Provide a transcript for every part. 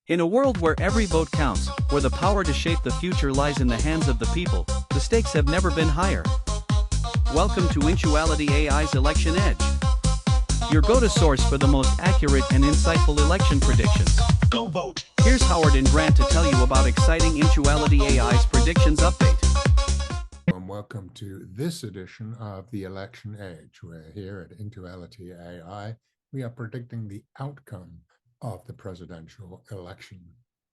In a world where every vote counts, where the power to shape the future lies in the hands of the people, the stakes have never been higher. Welcome to IntualityAI's Election Edge, your go-to source for the most accurate and insightful election predictions. Go vote. Here's Howard and Grant to tell you about exciting IntualityAI's predictions update. And welcome to this edition of the Election Edge. We're here at IntualityAI. We are predicting the outcome of the presidential election.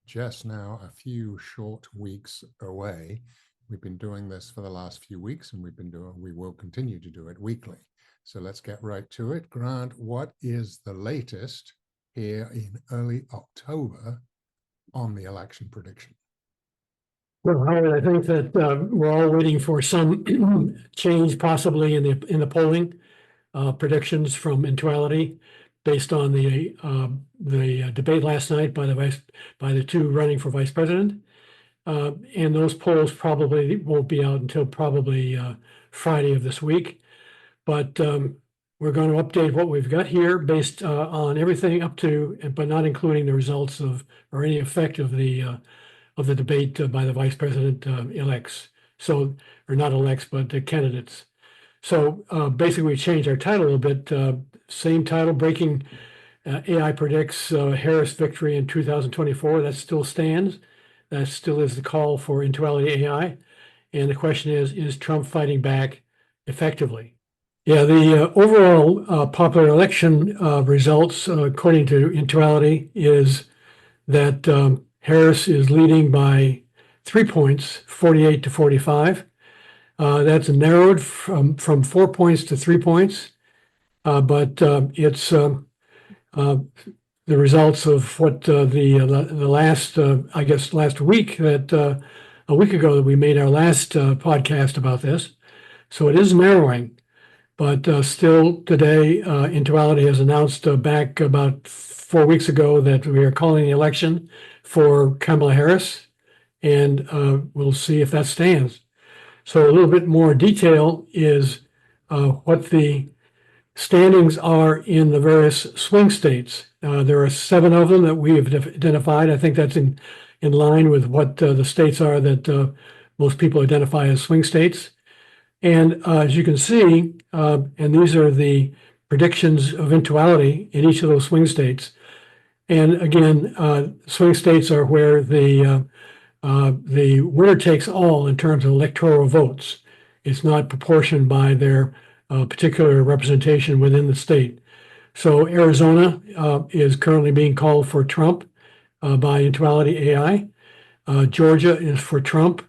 Just now, a few short weeks away. We've been doing this for the last few weeks, and we will continue to do it weekly. So let's get right to it. Grant, what is the latest here in early October on the election prediction? Well, Howard, I think that we're all waiting for some change possibly in the polling predictions from Intuality based on the debate last night by the two running for vice president. And those polls probably won't be out until probably Friday of this week. But we're going to update what we've got here based on everything up to, but not including the results of or any effect of the debate by the vice president elects. So, or not elects, but the candidates. So basically, we changed our title a little bit. Same title, Breaking AI Predicts Harris Victory in 2024. That still stands. That still is the call for Intuality AI. And the question is Trump fighting back effectively? Yeah, the overall popular election results, according to Intuality, is that Harris is leading by 3 points, 48 to 45. That's narrowed from 4 points to 3 points, but it's the results of what the last, I guess, last week that a week ago that we made our last podcast about this. So it is narrowing, but still today, Intuality has announced back about 4 weeks ago that we are calling the election for Kamala Harris, and we'll see if that stands. So a little bit more detail is what the standings are in the various swing states. There are 7 of them that we have identified. I think that's in line with what the states are that most people identify as swing states. And as you can see, and these are the predictions of Intuality in each of those swing states. And again, swing states are where the winner takes all in terms of electoral votes. It's not proportioned by their particular representation within the state. So Arizona is currently being called for Trump by Intuality AI. Georgia is for Trump.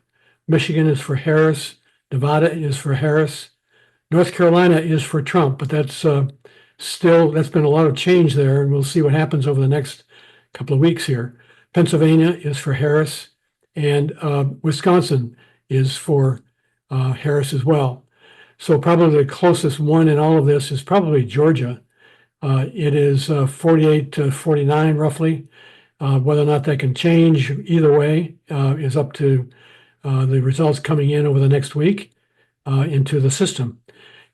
Michigan is for Harris. Nevada is for Harris. North Carolina is for Trump, but that's been a lot of change there, and we'll see what happens over the next couple of weeks here. Pennsylvania is for Harris, and Wisconsin is for Harris as well. So probably the closest one in all of this is probably Georgia. It is 48 to 49 roughly. Whether or not that can change either way is up to the results coming in over the next week into the system.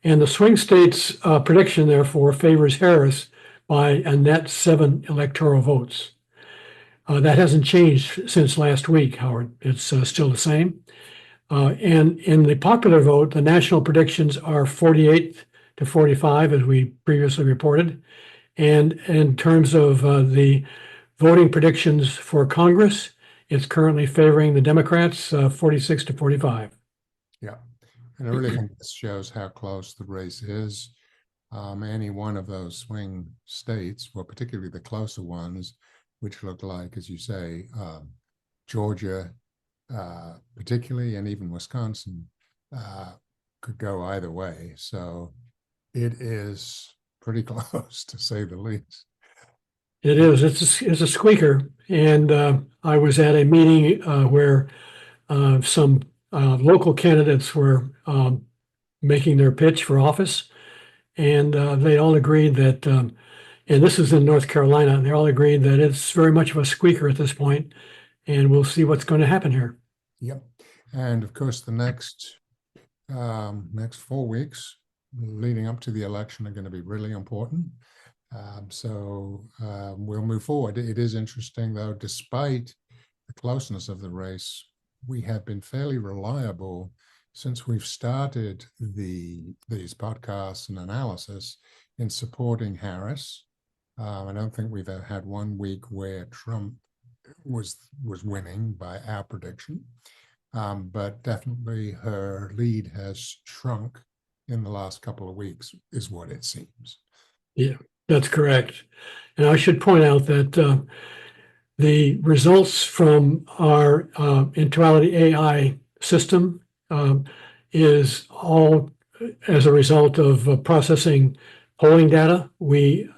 And the swing states prediction, therefore, favors Harris by a net 7 electoral votes. That hasn't changed since last week, Howard. It's still the same. And in the popular vote, the national predictions are 48 to 45, as we previously reported. And in terms of the voting predictions for Congress, it's currently favoring the Democrats, 46 to 45. Yeah, and I really think this shows how close the race is. Any one of those swing states, well, particularly the closer ones, which look like, as you say, Georgia, particularly, and even Wisconsin, could go either way. So it is pretty close, to say the least. It is. It's a squeaker. And I was at a meeting where some local candidates were making their pitch for office. And they all agreed that, and this is in North Carolina, they all agreed that it's very much of a squeaker at this point. And we'll see what's going to happen here. Yep. And of course, the next 4 weeks leading up to the election are going to be really important. We'll move forward. It is interesting, though, despite the closeness of the race, we have been fairly reliable since we've started these podcasts and analysis in supporting Harris. I don't think we've ever had 1 week where Trump was winning by our prediction, but definitely her lead has shrunk in the last couple of weeks, is what it seems. Yeah, that's correct. And I should point out that the results from our IntualityAI system is all as a result of processing polling data. We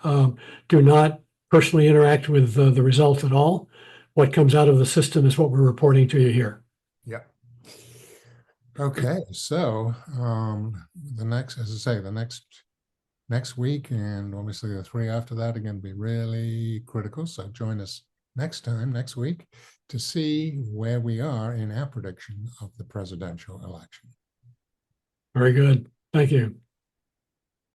do not personally interact with the results at all. What comes out of the system is what we're reporting to you here. Yeah. Okay, so the next, as I say, the next week and obviously the 3 after that are going to be really critical. So join us next week, to see where we are in our prediction of the presidential election. Very good. Thank you.